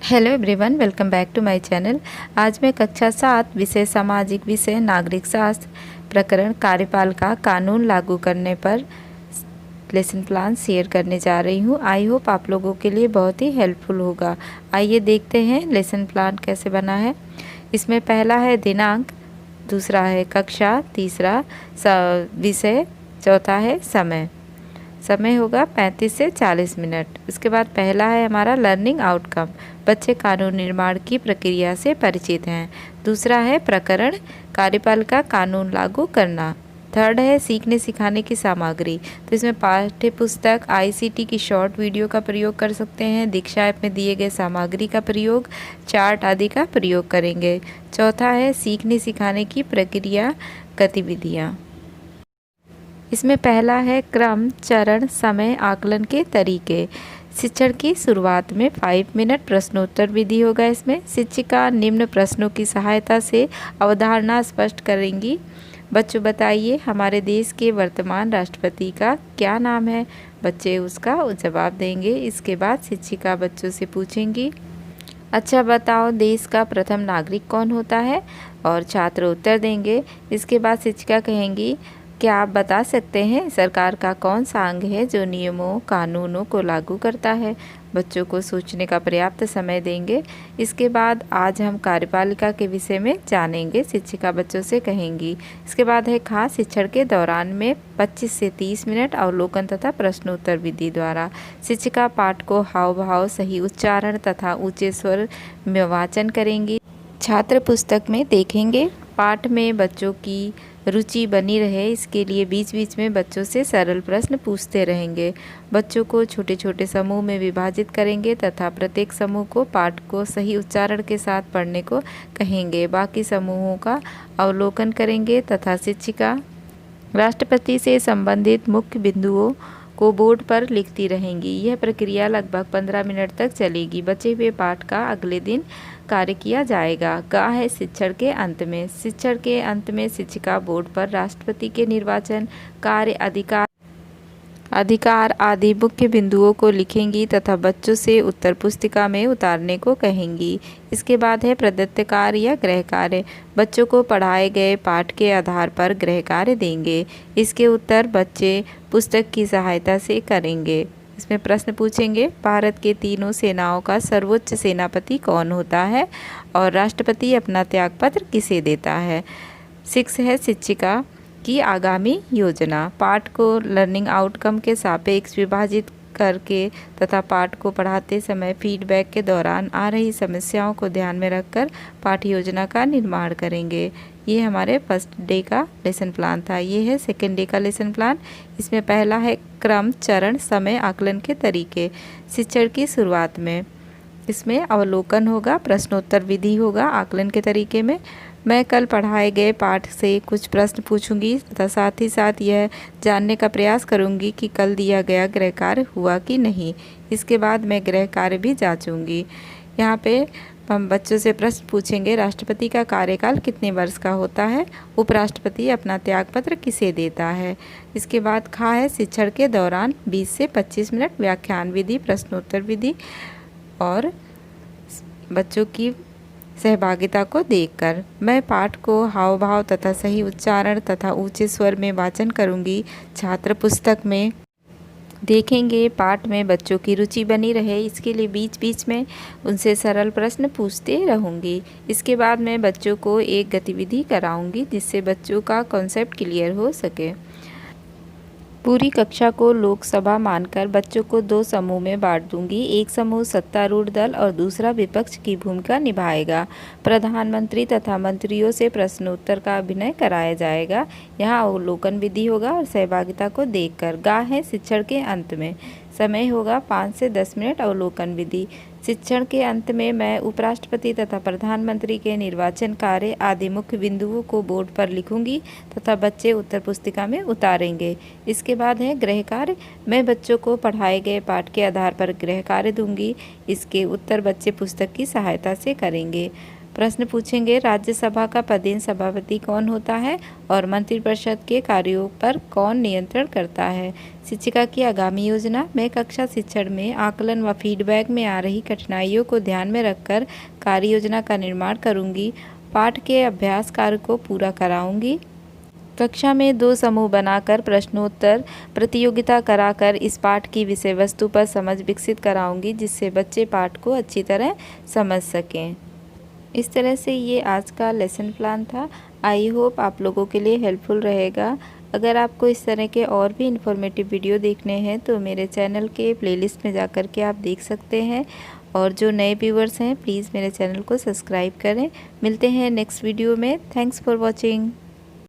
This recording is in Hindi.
Hello everyone, welcome back to my channel. आज मैं कक्षा 7 विषय सामाजिक विषय नागरिक शास्त्र प्रकरण कार्यपालिका कानून लागू करने पर लेसन प्लान शेयर करने जा रही हूँ। आई होप आप लोगों के लिए बहुत ही हेल्पफुल होगा। आइए देखते हैं लेसन प्लान कैसे बना है। इसमें पहला है दिनांक, दूसरा है कक्षा, तीसरा विषय, चौथा है समय होगा 35 से 40 मिनट। उसके बाद पहला है हमारा लर्निंग आउटकम, बच्चे कानून निर्माण की प्रक्रिया से परिचित हैं। दूसरा है प्रकरण कार्यपालिका कानून लागू करना। थर्ड है सीखने सिखाने की सामग्री, तो इसमें पाठ्य पुस्तक, आईसीटी की शॉर्ट वीडियो का प्रयोग कर सकते हैं। दीक्षा ऐप में दिए गए सामग्री का प्रयोग, चार्ट आदि का प्रयोग करेंगे। चौथा है सीखने सिखाने की प्रक्रिया गतिविधियाँ। इसमें पहला है क्रम, चरण, समय, आकलन के तरीके। शिक्षण की शुरुआत में 5 मिनट प्रश्नोत्तर विधि होगा। इसमें शिक्षिका निम्न प्रश्नों की सहायता से अवधारणा स्पष्ट करेंगी। बच्चों बताइए हमारे देश के वर्तमान राष्ट्रपति का क्या नाम है। बच्चे उसका जवाब देंगे। इसके बाद शिक्षिका बच्चों से पूछेंगी, अच्छा बताओ देश का प्रथम नागरिक कौन होता है, और छात्र उत्तर देंगे। इसके बाद शिक्षिका कहेंगी, क्या आप बता सकते हैं सरकार का कौन सा अंग है जो नियमों कानूनों को लागू करता है। बच्चों को सोचने का पर्याप्त समय देंगे। इसके बाद आज हम कार्यपालिका के विषय में जानेंगे। शिक्षिका बच्चों से कहेंगी। इसके बाद है खास शिक्षण के दौरान में 25 से 30 मिनट अवलोकन तथा प्रश्नोत्तर विधि द्वारा। शिक्षिका पाठ को हाव भाव, सही उच्चारण तथा ऊंचे स्वर में वाचन करेंगी। छात्र पुस्तक में देखेंगे। पाठ में बच्चों की रुचि बनी रहे, इसके लिए बीच बीच में बच्चों से सरल प्रश्न पूछते रहेंगे। बच्चों को छोटे छोटे समूह में विभाजित करेंगे तथा प्रत्येक समूह को पाठ को सही उच्चारण के साथ पढ़ने को कहेंगे। बाकी समूहों का अवलोकन करेंगे तथा शिक्षिका राष्ट्रपति से संबंधित मुख्य बिंदुओं को बोर्ड पर लिखती रहेंगी। यह प्रक्रिया लगभग 15 मिनट तक चलेगी। बचे हुए पाठ का अगले दिन कार्य किया जाएगा। का है शिक्षण के अंत में। शिक्षण के अंत में शिक्षिका बोर्ड पर राष्ट्रपति के निर्वाचन, कार्य, अधिकार आदि मुख्य बिंदुओं को लिखेंगी तथा बच्चों से उत्तर पुस्तिका में उतारने को कहेंगी। इसके बाद है प्रदत्त कार्य या गृह कार्य। बच्चों को पढ़ाए गए पाठ के आधार पर गृह कार्य देंगे। इसके उत्तर बच्चे पुस्तक की सहायता से करेंगे। इसमें प्रश्न पूछेंगे, भारत के तीनों सेनाओं का सर्वोच्च सेनापति कौन होता है, और राष्ट्रपति अपना त्यागपत्र किसे देता है। 6 है शिक्षिका की आगामी योजना। पाठ को लर्निंग आउटकम के सापेक्ष विभाजित करके तथा पाठ को पढ़ाते समय फीडबैक के दौरान आ रही समस्याओं को ध्यान में रखकर पाठ्य योजना का निर्माण करेंगे। ये हमारे फर्स्ट डे का लेसन प्लान था। ये है सेकेंड डे का लेसन प्लान। इसमें पहला है क्रम, चरण, समय, आकलन के तरीके। शिक्षण की शुरुआत में इसमें अवलोकन होगा, प्रश्नोत्तर विधि होगा। आकलन के तरीके में मैं कल पढ़ाए गए पाठ से कुछ प्रश्न पूछूंगी तथा साथ ही साथ यह जानने का प्रयास करूंगी कि कल दिया गया गृह कार्य हुआ कि नहीं। इसके बाद मैं गृह कार्य भी जांचूंगी। यहाँ पे हम बच्चों से प्रश्न पूछेंगे, राष्ट्रपति का कार्यकाल कितने वर्ष का होता है, उपराष्ट्रपति अपना त्यागपत्र किसे देता है। इसके बाद खा है शिक्षण के दौरान 20 से 25 मिनट व्याख्यान विधि, प्रश्नोत्तर विधि और बच्चों की सहभागिता को देखकर मैं पाठ को हाव भाव तथा सही उच्चारण तथा ऊंचे स्वर में वाचन करूंगी। छात्र पुस्तक में देखेंगे। पाठ में बच्चों की रुचि बनी रहे, इसके लिए बीच बीच में उनसे सरल प्रश्न पूछते रहूंगी। इसके बाद मैं बच्चों को एक गतिविधि कराऊंगी जिससे बच्चों का कॉन्सेप्ट क्लियर हो सके। पूरी कक्षा को लोकसभा मानकर बच्चों को 2 समूह में बांट दूंगी। एक समूह सत्तारूढ़ दल और दूसरा विपक्ष की भूमिका निभाएगा। प्रधानमंत्री तथा मंत्रियों से प्रश्नोत्तर का अभिनय कराया जाएगा। यहाँ अवलोकन विधि होगा और सहभागिता को देखकर। गा है शिक्षण के अंत में। समय होगा 5 से 10 मिनट अवलोकन विधि। शिक्षण के अंत में मैं उपराष्ट्रपति तथा प्रधानमंत्री के निर्वाचन कार्य आदि मुख्य बिंदुओं को बोर्ड पर लिखूंगी तथा बच्चे उत्तर पुस्तिका में उतारेंगे। इसके बाद है गृह कार्य। मैं बच्चों को पढ़ाए गए पाठ के आधार पर गृह कार्य दूंगी। इसके उत्तर बच्चे पुस्तक की सहायता से करेंगे। प्रश्न पूछेंगे, राज्यसभा का पदेन सभापति कौन होता है और मंत्रिपरिषद के कार्यों पर कौन नियंत्रण करता है। शिक्षिका की आगामी योजना, मैं कक्षा शिक्षण में आकलन व फीडबैक में आ रही कठिनाइयों को ध्यान में रखकर कार्य योजना का निर्माण करूंगी। पाठ के अभ्यास कार्य को पूरा कराऊंगी। कक्षा में 2 समूह बनाकर प्रश्नोत्तर प्रतियोगिता कराकर इस पाठ की विषय वस्तु पर समझ विकसित कराऊंगी, जिससे बच्चे पाठ को अच्छी तरह समझ सकें। इस तरह से ये आज का लेसन प्लान था। आई होप आप लोगों के लिए हेल्पफुल रहेगा। अगर आपको इस तरह के और भी इन्फॉर्मेटिव वीडियो देखने हैं तो मेरे चैनल के प्लेलिस्ट में जाकर के आप देख सकते हैं। और जो नए व्यूअर्स हैं प्लीज़ मेरे चैनल को सब्सक्राइब करें। मिलते हैं नेक्स्ट वीडियो में। Thanks for watching.